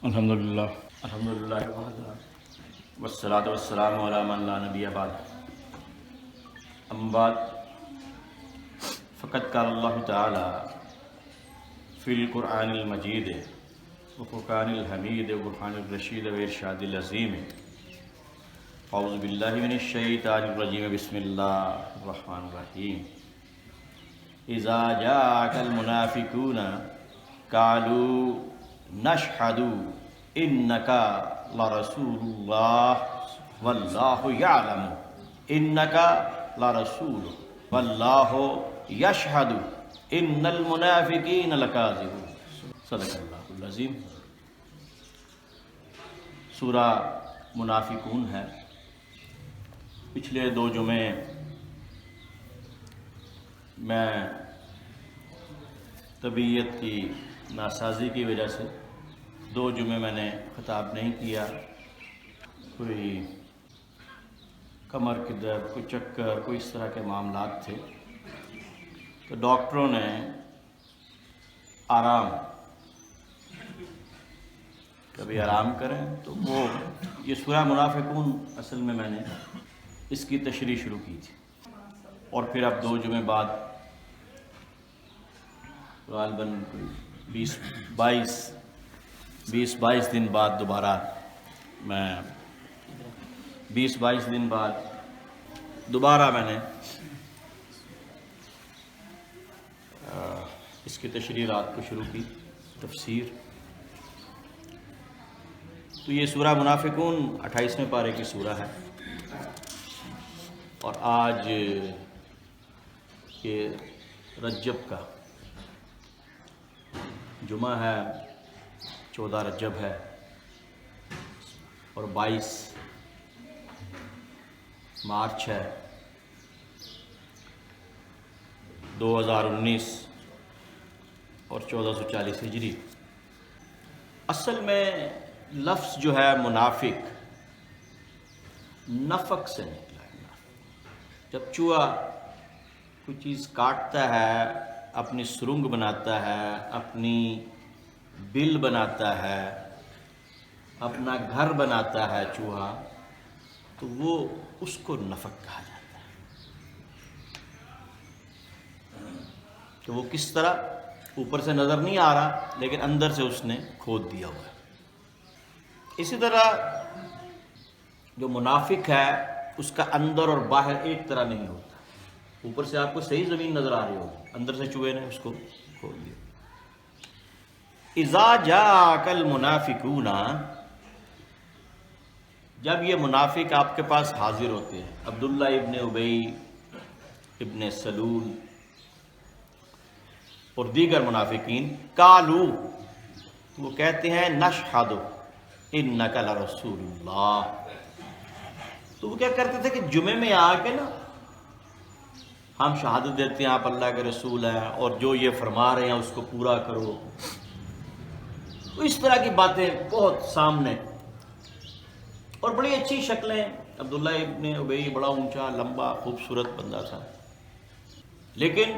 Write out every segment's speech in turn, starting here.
الحمدللہ والصلاة والسلام علی من لا نبی بعد. اما بعد فقد قال اللہ تعالی فی القرآن المجید وفرقان الحمید وبرہان الرشید وارشاد العظیم. اعوذ باللہ من الشیطان الرجیم. بسم اللہ الرحمن الرحیم. اذا جاءک المنافقون قالوا نشہد انک لرسول اللہ واللہ یعلم انک لرسول واللہ یشہد ان المنافقین لکاذبون. صدق اللہ العظیم. سورہ منافقون ہے. پچھلے 2 جمعے میں طبیعت کی ناسازی کی وجہ سے 2 جمعے میں نے خطاب نہیں کیا. کوئی کمر کی درد، کوئی چکر، کوئی اس طرح کے معاملات تھے، تو ڈاکٹروں نے کبھی آرام کریں. تو وہ یہ سورہ منافقون اصل میں نے اس کی تشریح شروع کی تھی، اور پھر اب 2 جمعے بعد غالباً 20-22 دن بعد دوبارہ میں 20-22 دن بعد دوبارہ میں نے اس کی تشریح رات کو شروع کی، تفسیر. تو یہ سورہ منافقون 28ویں پارے کی سورہ ہے، اور آج یہ رجب کا جمعہ ہے، 14 رجب ہے، اور 22 مارچ ہے 2019 اور 1440 ہجری. اصل میں لفظ جو ہے منافق نفق سے نکلا ہے. جب چوہا کوئی چیز کاٹتا ہے، اپنی سرنگ بناتا ہے، اپنی بل بناتا ہے، اپنا گھر بناتا ہے چوہا، تو وہ اس کو نفق کہا جاتا ہے. کہ وہ کس طرح اوپر سے نظر نہیں آ رہا، لیکن اندر سے اس نے کھود دیا ہوا ہے. اسی طرح جو منافق ہے اس کا اندر اور باہر ایک طرح نہیں ہوتا. اوپر سے آپ کو صحیح زمین نظر آ رہی ہوگی، اندر سے چوہے نے اس کو کھود دیا. اذا جاءک المنافقون، جب یہ منافق آپ کے پاس حاضر ہوتے ہیں، عبداللہ ابن ابی ابن سلول اور دیگر منافقین، قالوا، وہ کہتے ہیں نشہد انک لرسول اللہ. تو وہ کیا کرتے تھے کہ جمعے میں آ کے نا ہم شہادت دیتے ہیں آپ اللہ کے رسول ہیں، اور جو یہ فرما رہے ہیں اس کو پورا کرو. تو اس طرح کی باتیں بہت سامنے، اور بڑی اچھی شکلیں. عبداللہ ابن ابی بڑا اونچا، لمبا، خوبصورت بندہ تھا. لیکن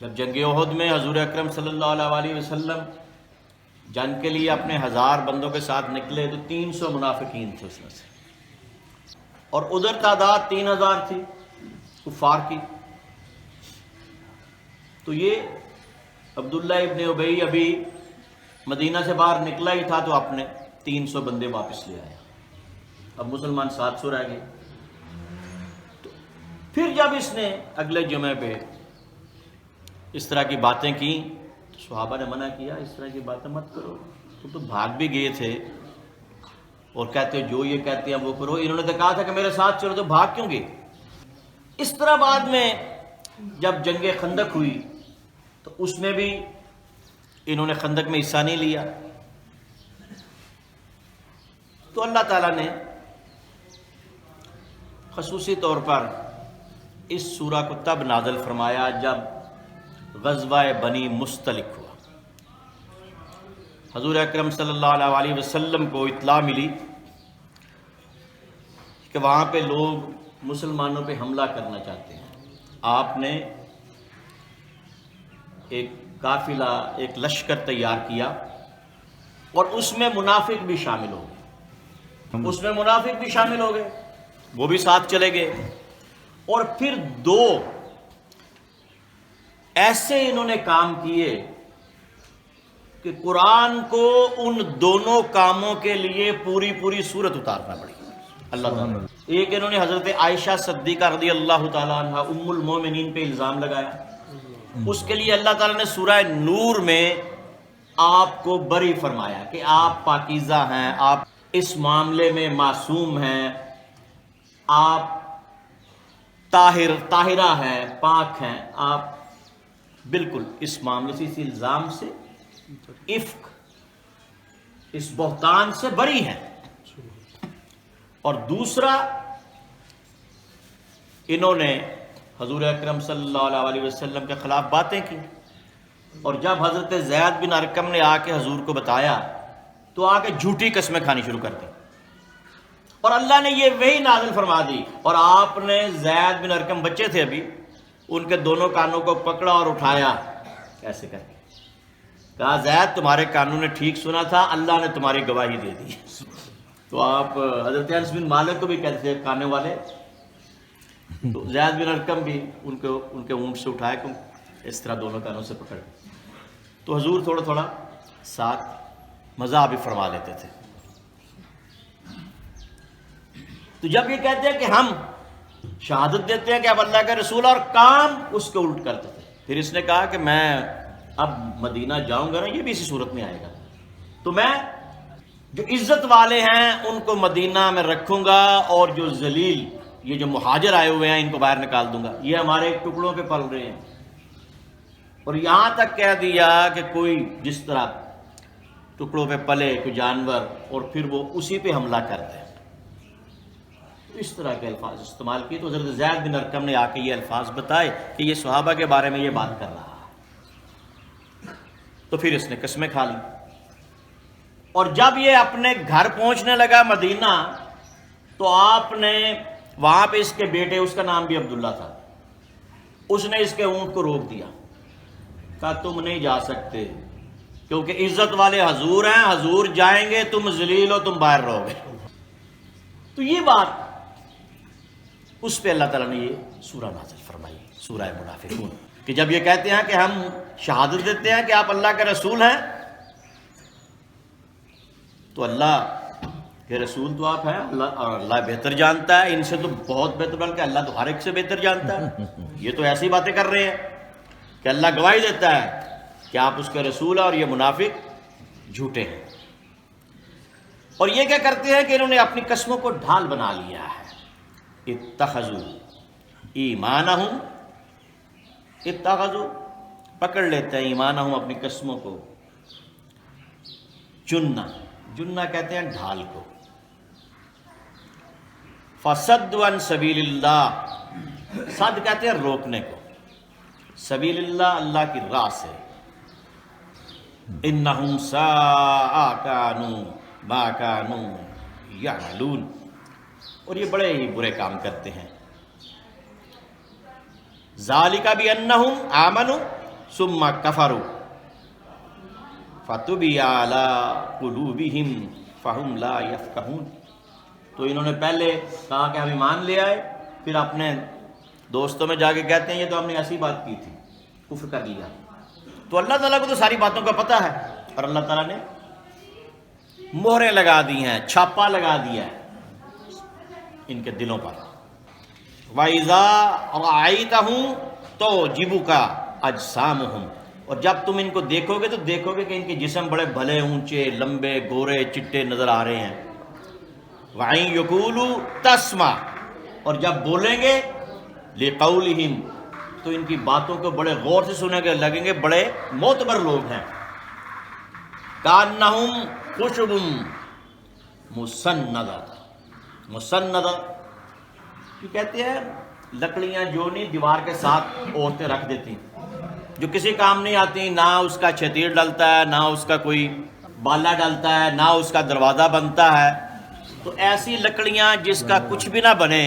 جب جنگ احد میں حضور اکرم صلی اللہ علیہ وسلم جنگ کے لیے اپنے 1000 بندوں کے ساتھ نکلے، تو 300 منافقین تھے اس میں سے، اور ادھر تعداد 3000 تھی کفار کی. تو یہ عبداللہ ابن ابی ابھی مدینہ سے باہر نکلا ہی تھا، تو اپنے 300 بندے واپس لے آیا. اب مسلمان 700 رہ گئے. تو پھر جب اس نے اگلے جمعے پہ اس طرح کی باتیں کی، تو صحابہ نے منع کیا، اس طرح کی باتیں مت کرو. تو بھاگ بھی گئے تھے، اور کہتے جو یہ کہتے ہیں وہ کرو. انہوں نے تو کہا تھا کہ میرے ساتھ چلو، تو بھاگ کیوں گئے؟ اس طرح بعد میں جب جنگ خندق ہوئی، تو اس میں بھی انہوں نے خندق میں حصہ نہیں لیا. تو اللہ تعالیٰ نے خصوصی طور پر اس سورہ کو تب نازل فرمایا جب غزوہ بنی مستلق ہوا. حضور اکرم صلی اللہ علیہ وسلم کو اطلاع ملی کہ وہاں پہ لوگ مسلمانوں پہ حملہ کرنا چاہتے ہیں. آپ نے ایک قافلہ، ایک لشکر تیار کیا، اور اس میں منافق بھی شامل ہو گئے، اس میں منافق بھی شامل ہو گئے، وہ بھی ساتھ چلے گئے۔ اور پھر دو ایسے انہوں نے کام کیے کہ قرآن کو ان دونوں کاموں کے لیے پوری صورت اتارنا پڑی اللہ تعالیٰ۔ ایک انہوں نے حضرت عائشہ صدیقہ رضی اللہ تعالیٰ عنہ ام المومنین پہ الزام لگایا، اس کے لیے اللہ تعالیٰ نے سورہ نور میں آپ کو بری فرمایا کہ آپ پاکیزہ ہیں، آپ اس معاملے میں معصوم ہیں، آپ طاہرہ ہیں، پاک ہیں، آپ بالکل اس معاملے سے، اس الزام سے، افک، اس بہتان سے بری ہیں۔ اور دوسرا انہوں نے حضور اکرم صلی اللہ علیہ وسلم کے خلاف باتیں کی، اور جب حضرت زید بن ارقم نے آ کے حضور کو بتایا تو آ کے جھوٹی قسمیں کھانی شروع کر دی، اور اللہ نے یہ وحی نازل فرما دی، اور آپ نے زید بن ارقم بچے تھے ابھی، ان کے دونوں کانوں کو پکڑا اور اٹھایا ایسے کر کے، کہا زید تمہارے کانوں نے ٹھیک سنا تھا، اللہ نے تمہاری گواہی دے دی۔ تو آپ حضرت انس بن مالک کو بھی کہتے تھے کانے والے، تو زید بن ارقم بھی ان کے اونٹ سے اٹھائے کہ اس طرح دونوں کانوں سے پکڑ، تو حضور تھوڑا تھوڑا ساتھ مزاح بھی فرما لیتے تھے۔ تو جب یہ کہتے ہیں کہ ہم شہادت دیتے ہیں کہ اب اللہ کا رسول، اور کام اس کے الٹ کرتے تھے، پھر اس نے کہا کہ میں اب مدینہ جاؤں گا نا، یہ بھی اسی صورت میں آئے گا، تو میں جو عزت والے ہیں ان کو مدینہ میں رکھوں گا، اور جو ذلیل یہ جو مہاجر آئے ہوئے ہیں ان کو باہر نکال دوں گا، یہ ہمارے ٹکڑوں پہ پل رہے ہیں۔ اور یہاں تک کہہ دیا کہ کوئی جس طرح ٹکڑوں پہ پلے کوئی جانور اور پھر وہ اسی پہ حملہ کر دے، اس طرح کے الفاظ استعمال کیے۔ تو حضرت زید بن ارقم نے آ کے یہ الفاظ بتائے کہ یہ صحابہ کے بارے میں یہ بات کر رہا ہے، تو پھر اس نے قسمیں کھا لی۔ اور جب یہ اپنے گھر پہنچنے لگا مدینہ، تو آپ نے وہاں پہ اس کے بیٹے، اس کا نام بھی عبداللہ تھا، اس نے اس کے اونٹ کو روک دیا، کہا تم نہیں جا سکتے کیونکہ عزت والے حضور ہیں، حضور جائیں گے، تم ذلیل ہو، تم باہر رہو گے۔ تو یہ بات اس پہ اللہ تعالیٰ نے یہ سورہ نازل فرمائی، سورہ منافقون، کہ جب یہ کہتے ہیں کہ ہم شہادت دیتے ہیں کہ آپ اللہ کے رسول ہیں، تو اللہ کہ رسول تو آپ ہیں، اللہ بہتر جانتا ہے، ان سے تو بہت بہتر، بلکہ اللہ تو ہر ایک سے بہتر جانتا ہے۔ یہ تو ایسی باتیں کر رہے ہیں کہ اللہ گواہی دیتا ہے کہ آپ اس کے رسول ہیں، اور یہ منافق جھوٹے ہیں۔ اور یہ کیا کرتے ہیں کہ انہوں نے اپنی قسموں کو ڈھال بنا لیا ہے، اتخذوا ایمانہم، اتخذوا پکڑ لیتے ہیں ایمانہم اپنی قسموں کو، جنہ کہتے ہیں ڈھال کو، فصدوا عن سبیل اللہ، صد کہتے ہیں روکنے کو، سبیل اللہ اللہ کی راہ سے، انہم ساء کانوا ما کانوا یعملون، اور یہ بڑے ہی برے کام کرتے ہیں۔ ذالک بانہم آمنوا ثم کفروا فطبع علی قلوبہم فہم لا یفقہون۔ تو انہوں نے پہلے کہا کہ ہم ایمان لے آئے، پھر اپنے دوستوں میں جا کے کہتے ہیں یہ تو ہم نے ایسی بات کی تھی، کفر کر لیا۔ تو اللہ تعالیٰ کو تو ساری باتوں کا پتہ ہے، اور اللہ تعالیٰ نے مہریں لگا دی ہیں، چھاپا لگا دیا ہے ان کے دلوں پر۔ وَإِذَا رَأَيْتَهُمْ تُعْجِبُكَ أَجْسَامُهُمْ، اور جب تم ان کو دیکھو گے تو دیکھو گے کہ ان کے جسم بڑے بھلے، اونچے، لمبے، گورے، چٹے نظر آ رہے ہیں۔ وَإِن يَقُولُوا تَسْمَعْ، اور جب بولیں گے لِقَوْلِهِمْ، تو ان کی باتوں کو بڑے غور سے سنیں گے، لگیں گے بڑے معتبر لوگ ہیں۔ كَأَنَّهُمْ خُشُبٌ مُّسَنَّدَةٌ، مسندہ یہ کہتے ہیں لکڑیاں جو نہیں دیوار کے ساتھ عورتیں رکھ دیتی، جو کسی کام نہیں آتی، نہ اس کا چھتیر ڈلتا ہے، نہ اس کا کوئی بالا ڈلتا ہے، نہ اس کا دروازہ بنتا ہے، تو ایسی لکڑیاں جس کا کچھ بھی نہ بنے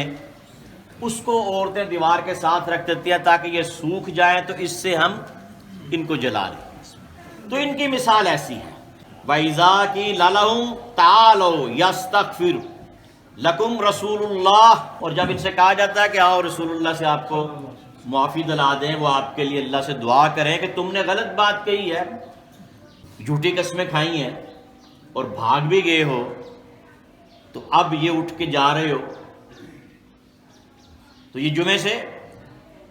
اس کو عورتیں دیوار کے ساتھ رکھ دیتی ہیں تاکہ یہ سوکھ جائیں تو اس سے ہم ان کو جلا لیں۔ تو ان کی مثال ایسی ہے وَإِذَا قِيلَ لَهُمْ تَعَالَوْا يَسْتَغْفِرْ لَكُمْ رَسُولُ اللَّهِ، اور جب ان سے کہا جاتا ہے کہ آؤ رسول اللہ سے آپ کو معافی دلا دیں، وہ آپ کے لیے اللہ سے دعا کریں کہ تم نے غلط بات کہی ہے، جھوٹی قسمیں کھائی ہیں اور بھاگ بھی گئے ہو، تو اب یہ اٹھ کے جا رہے ہو. تو یہ جمعے سے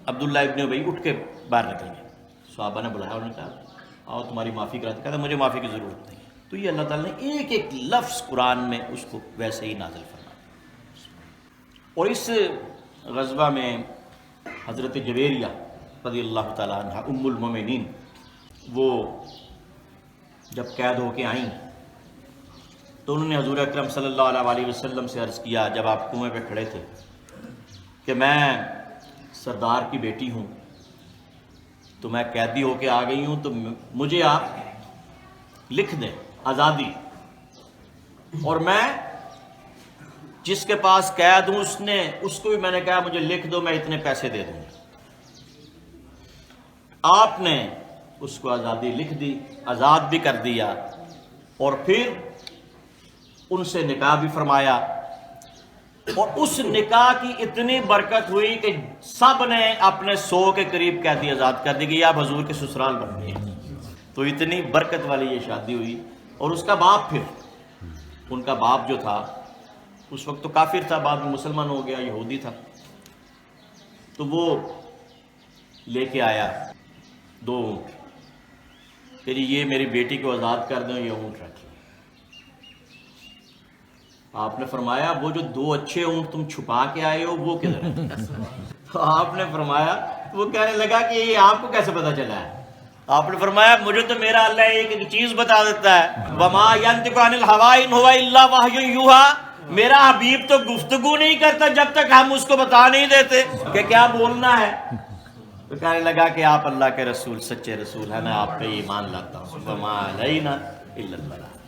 عبداللہ ابن ابی اٹھ کے باہر نکل گئے. صحابہ نے بلایا، انہوں نے کہا آؤ تمہاری معافی کراتے. کہا مجھے معافی کی ضرورت نہیں ہے. تو یہ اللہ تعالیٰ نے ایک ایک لفظ قرآن میں اس کو ویسے ہی نازل فرمایا. اور اس غزوہ میں حضرت جویریہ رضی اللہ تعالیٰ عنہ ام المومنین، وہ جب قید ہو کے آئیں تو انہوں نے حضور اکرم صلی اللہ علیہ وسلم سے عرض کیا جب آپ کنویں پہ کھڑے تھے کہ میں سردار کی بیٹی ہوں، تو میں قیدی ہو کے آ گئی ہوں، تو مجھے آپ لکھ دیں آزادی، اور میں جس کے پاس قید ہوں اس کو بھی میں نے کہا مجھے لکھ دو، میں اتنے پیسے دے دوں. آپ نے اس کو آزادی لکھ دی، آزاد بھی کر دیا، اور پھر ان سے نکاح بھی فرمایا. اور اس نکاح کی اتنی برکت ہوئی کہ سب نے اپنے 100 کے قریب قیدی آزاد کر دی کہ آپ حضور کے سسرال بن گئے. تو اتنی برکت والی یہ شادی ہوئی. اور اس کا باپ، پھر ان کا باپ جو تھا اس وقت تو کافر تھا، بعد میں مسلمان ہو گیا، یہودی تھا، تو وہ لے کے آیا 2 اونٹ کہ یہ میری بیٹی کو آزاد کر دیں، یہ اونٹ رکھیں. آپ نے فرمایا وہ جو 2 اچھے اونٹ تم چھپا کے آئے ہو وہ کدھر ہیں؟ تو آپ نے فرمایا، وہ کہنے لگا کہ یہ آپ کو کیسے پتا چلا ہے؟ آپ نے فرمایا مجھے تو میرا اللہ ایک چیز بتا دیتا ہے، وَمَا يَنطِقُ عَنِ الْهَوَىٰ إِنْ هُوَ إِلَّا وَحْيٌ يُوحَىٰ. میرا حبیب تو گفتگو نہیں کرتا جب تک ہم اس کو بتا نہیں دیتے کہ کیا بولنا ہے. تو کہنے لگا کہ آپ اللہ کے رسول، سچے رسول ہیں، میں آپ پہ ایمان لاتا ہوں. وَمَا عَلَيْنَا إِلَّا الْبَلَاغُ.